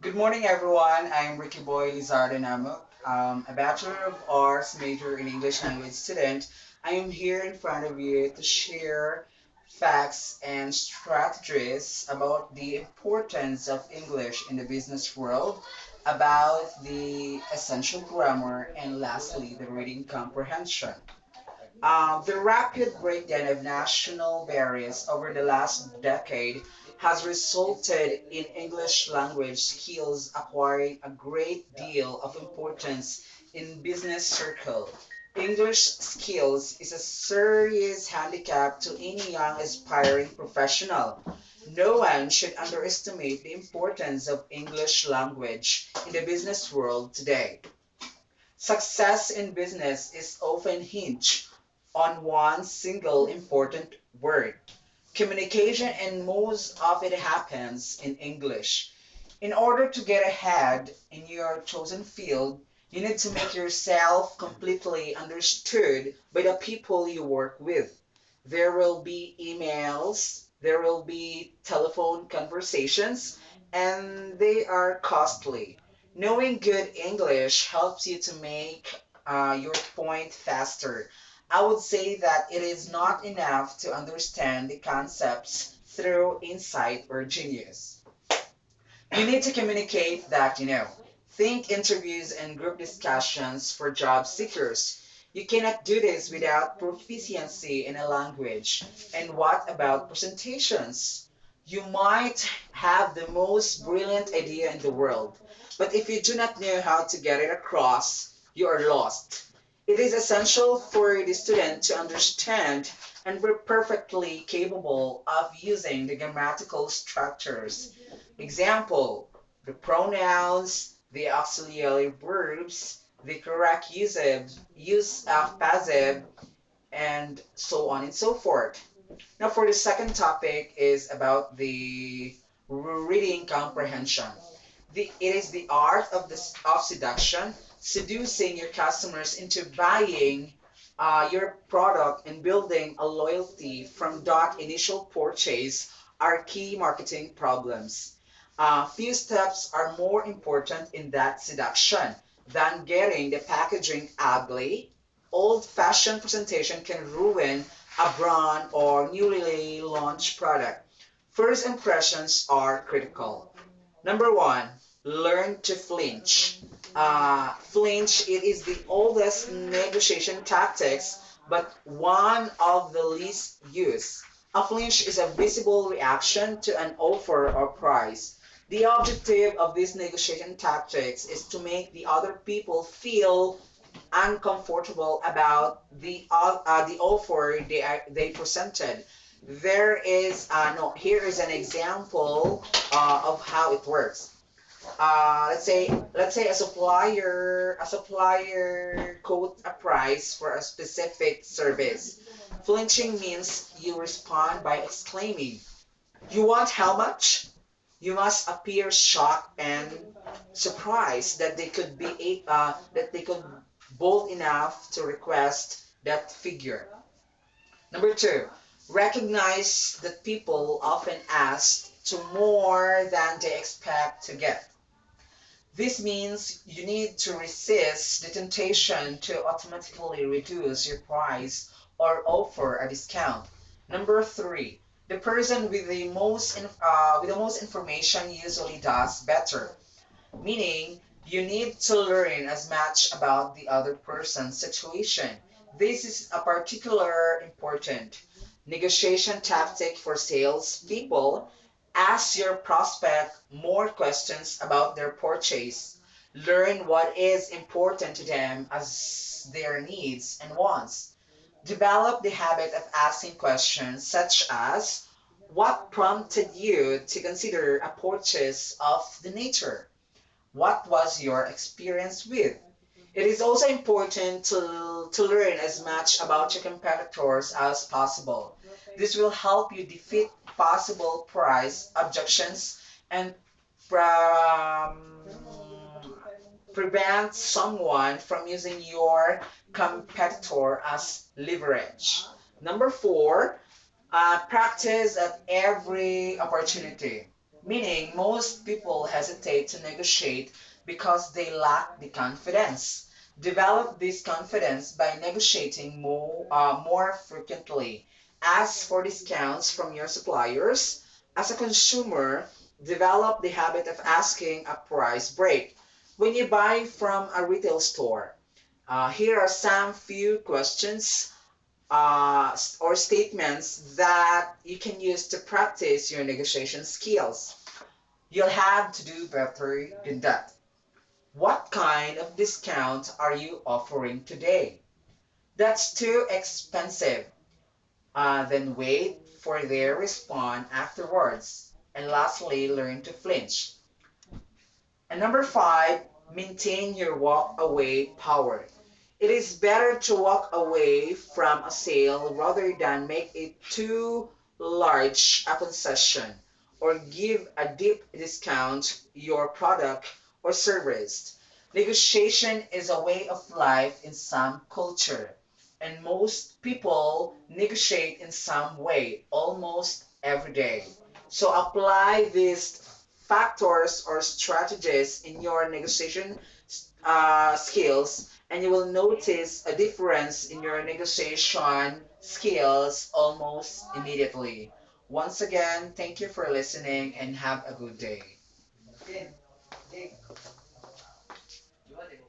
Good morning, everyone. I'm Ricky Boy Lizardo Namoc, a Bachelor of Arts major in English language student. I am here in front of you to share facts and strategies about the importance of English in the business world, about the essential grammar, and lastly, the reading comprehension. The rapid breakdown of national barriers over the last decade has resulted in English language skills acquiring a great deal of importance in business circle. English skills is a serious handicap to any young aspiring professional. No one should underestimate the importance of English language in the business world today. Success in business is often hinged on one single important word. Communication, and most of it happens in English. In order to get ahead in your chosen field, you need to make yourself completely understood by the people you work with. There will be emails, there will be telephone conversations, and they are costly. Knowing good English helps you to make your point faster. I would say that it is not enough to understand the concepts through insight or genius. You need to communicate that, think interviews and group discussions for job seekers. You cannot do this without proficiency in a language. And what about presentations? You might have the most brilliant idea in the world, but if you do not know how to get it across, you are lost. It is essential for the student to understand and be perfectly capable of using the grammatical structures. Example, the pronouns, the auxiliary verbs, the correct use of passive, and so on and so forth. Now, for the second topic is about the reading comprehension. It is the art of seduction, seducing your customers into buying your product and building a loyalty from that initial purchase are key marketing problems. Few steps are more important in that seduction than getting the packaging ugly. Old-fashioned presentation can ruin a brand or newly launched product. First impressions are critical. Number one, learn to flinch. Flinch, it is the oldest negotiation tactics, but one of the least used. A flinch is a visible reaction to an offer or price. The objective of these negotiation tactics is to make the other people feel uncomfortable about the offer they presented. There is no here is an example of how it works. Let's say a supplier quote a price for a specific service. Flinching means you respond by exclaiming, "You want how much?" You must appear shocked and surprised that they could bold enough to request that figure. Number two, recognize that people often ask to more than they expect to get. This means you need to resist the temptation to automatically reduce your price or offer a discount. Number three, the person with the most information usually does better, meaning you need to learn as much about the other person's situation. This is a particular important negotiation tactic for sales people. Ask your prospect more questions about their purchase. Learn what is important to them as their needs and wants. Develop the habit of asking questions such as, what prompted you to consider a purchase of the nature? What was your experience with? It is also important to learn as much about your competitors as possible. This will help you defeat possible price objections and um, prevent someone from using your competitor as leverage. Number four, Practice at every opportunity, meaning most people hesitate to negotiate because they lack the confidence. Develop this confidence by negotiating more frequently. Ask for discounts from your suppliers. As a consumer, develop the habit of asking a price break. When you buy from a retail store, here are some few questions or statements that you can use to practice your negotiation skills. You'll have to do better than that. What kind of discount are you offering today? That's too expensive. Then wait for their response afterwards. And lastly, learn to flinch. And number five, maintain your walk away power. It is better to walk away from a sale rather than make it too large a concession or give a deep discount your product or service. Negotiation is a way of life in some culture, and most people negotiate in some way almost every day. So apply these factors or strategies in your negotiation skills, and you will notice a difference in your negotiation skills almost immediately. Once again, thank you for listening and have a good day.